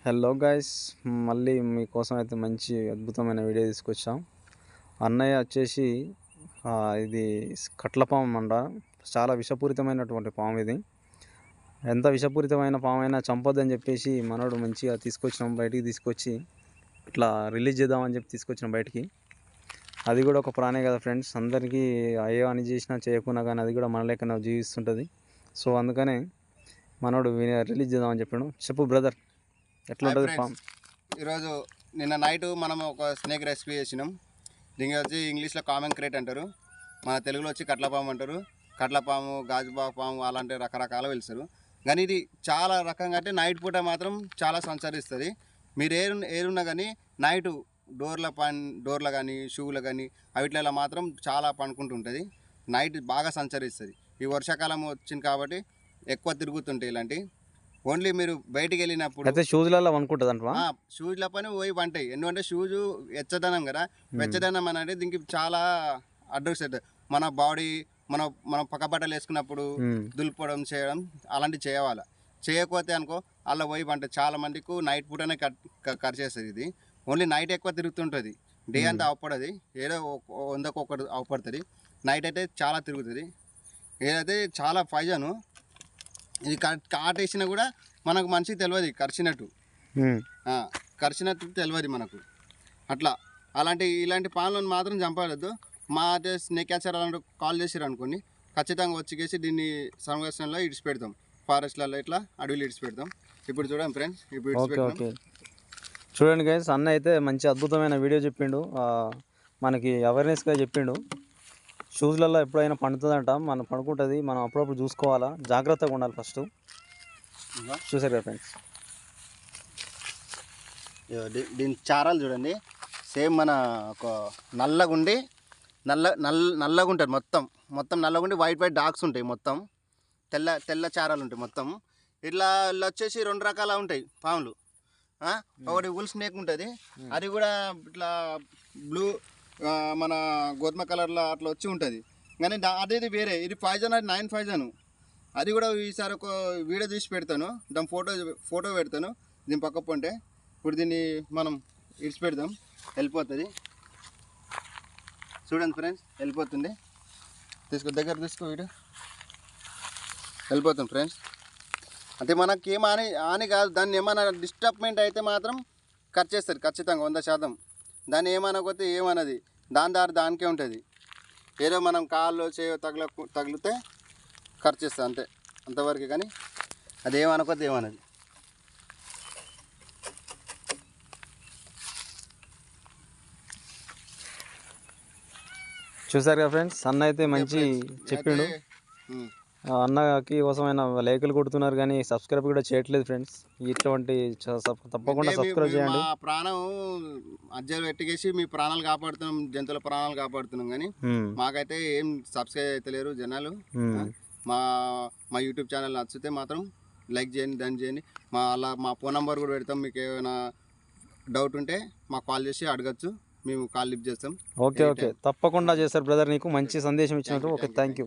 Hello guys, మళ్ళీ మీకోసం అయితే మంచి అద్భుతమైన వీడియో తీసుకొచ్చాం. అన్నయ్య వచ్చేసి ఇది కట్లపాము అంట. చాలా విషపూరితమైనటువంటి పాము ఇది. ఎంత విషపూరితమైన పాము అయినా చంపొద్దని చెప్పేసి మనోడు మంచిగా తీసుకొచ్చినాం, బయటికి తీసుకొచ్చి ఇట్లా రిలీజ్ చేద్దామని చెప్పి తీసుకొచ్చినాం బయటికి. అది కూడా ఒక ప్రాణే కదా ఫ్రెండ్స్. అందరికీ అయ్యో అని చేసినా చేయకున్నా కానీ అది కూడా మన లెక్కన జీవిస్తుంటుంది. సో అందుకనే మనోడు రిలీజ్ చేద్దామని చెప్పాడు. చెప్పు బ్రదర్, ఎట్లా ఉంటుంది పాము? ఈరోజు నిన్న నైట్ మనం ఒక స్నేక్ రెసిపీ చేసినాం. దీనికి వచ్చి ఇంగ్లీష్లో కామన్ క్రేట్ అంటారు, మన తెలుగులో వచ్చి కట్లపాము అంటారు. కట్లపాము, గాజుబాగు పాము అలాంటి రకరకాలు పిలుస్తారు. కానీ ఇది చాలా రకంగా అంటే నైట్ పూట మాత్రం చాలా సంచరిస్తుంది. మీరు ఏరున్నా కానీ నైట్ డోర్లో కానీ షూలో కానీ అవిట్లలో మాత్రం చాలా పనుకుంటుంటుంది. నైట్ బాగా సంచరిస్తుంది. ఈ వర్షాకాలం వచ్చింది కాబట్టి ఎక్కువ తిరుగుతుంటాయి ఇలాంటివి. ఓన్లీ మీరు బయటికి వెళ్ళినప్పుడు అయితే షూజ్లలో అనుకుంటుంది అంట. షూజ్ల పని పోయి పంటాయి. ఎందుకంటే షూజు వెచ్చదనం కదా, వెచ్చదనం అనేది దీనికి చాలా అడ్రస్ అవుతుంది. మన బాడీ మనం పక్క బట్టలు వేసుకున్నప్పుడు దులుపడం చేయడం అలాంటివి చేయాలి. చేయకపోతే అనుకో అలా పోయి పంట చాలా మందికి నైట్ పూటనే ఖర్చేస్తుంది. ఇది ఓన్లీ నైట్ ఎక్కువ తిరుగుతుంటుంది, డే అంతా అవపడది. ఏదో వందకు ఒకటి అవపడుతుంది, నైట్ అయితే చాలా తిరుగుతుంది. ఏదైతే చాలా పాయిజను. ఇది కాటేసినా కూడా మనకు మనిషికి తెలియదు కరిచినట్టు తెలియదు మనకు. ఇలాంటి పాములను మాత్రం చంపలేదు. మా అదే స్నేక్ క్యాచర్ అలాంటి కాల్ చేసారు అనుకోండి, ఖచ్చితంగా వచ్చేసి దీన్ని సంరక్షణలో ఇడిచిపెడతాం. ఫారెస్ట్లలో ఇట్లా అడవిలో ఇడిచిపెడతాం. ఇప్పుడు చూడండి ఫ్రెండ్స్, చూడండి గైస్, అన్న అయితే మంచి అద్భుతమైన వీడియో చెప్పిండు, మనకి అవేర్నెస్గా చెప్పిండు. షూస్లలో ఎప్పుడైనా పండుతుందంట, మనం పడుకుంటుంది, మనం అప్పుడప్పుడు చూసుకోవాలా, జాగ్రత్తగా ఉండాలి ఫస్ట్. చూసారు కదా ఫ్రెండ్స్, దీని చారాలు చూడండి. సేమ్ మన ఒక నల్లగుండి నల్లగా ఉంటుంది, మొత్తం నల్లగుండి వైట్ డార్క్స్ ఉంటాయి, మొత్తం తెల్ల చారాలు ఉంటాయి మొత్తం. ఇట్లా వచ్చేసి రెండు రకాల ఉంటాయి పాములు. ఒకటి ఉల్ స్నేక్ ఉంటుంది, అది కూడా ఇట్లా బ్లూ మన గోధుమ కలర్లో అట్లా వచ్చి ఉంటుంది. కానీ అదేది వేరే, ఇది పాయిజన్, అది 9 పాయిజన్. అది కూడా ఈసారి ఒక వీడియో తీసి పెడతాను, దాని ఫోటో పెడతాను దీని పక్క పొంటే. ఇప్పుడు దీన్ని మనం ఇడిచిపెడదాం, వెళ్ళిపోతుంది. చూడండి ఫ్రెండ్స్, వెళ్ళిపోతుంది. దగ్గర తీసుకో వీడియో. వెళ్ళిపోతుంది ఫ్రెండ్స్. అంటే మనకి ఏం హాని కాదు. దాన్ని ఏమైనా డిస్టర్బ్మెంట్ అయితే మాత్రం ఖర్చేస్తుంది ఖచ్చితంగా 100%. దాన్ని ఏమనకపోతే ఏమన్నది దానికే ఉంటుంది. ఏదో మనం కాళ్ళు చేయో తగిలితే ఖర్చేస్తుంది అంతే, అంతవరకు. కానీ అది ఏమనకపోతే ఏమన్నది. చూసారు కదా ఫ్రెండ్స్, అన్న అయితే మంచి చెప్పిండు. అన్నకి కోసమైన లేఖలు కొడుతున్నారు కానీ సబ్స్క్రైబ్ కూడా చేయట్లేదు ఫ్రెండ్స్. ఇటువంటి తప్పకుండా సబ్స్క్రైబ్ చేయండి. ప్రాణం అజ్జలు పెట్టేసి మీ ప్రాణాలు కాపాడుతున్నాం, జంతువుల ప్రాణాలు కాపాడుతున్నాం. కానీ మాకైతే ఏం సబ్స్క్రైబ్ అయితే లేరు జనాలు. మా యూట్యూబ్ ఛానల్ నచ్చితే మాత్రం లైక్ చేయండి, దాన్ని చేయండి. మా ఫోన్ నెంబర్ కూడా పెడతాం. మీకు ఏమైనా డౌట్ ఉంటే మాకు కాల్ చేసి అడగచ్చు, మేము కాల్ లిఫ్ట్ చేస్తాం. ఓకే, తప్పకుండా చేస్తారు బ్రదర్. నీకు మంచి సందేశం ఇచ్చినట్టు. Okay, thank you.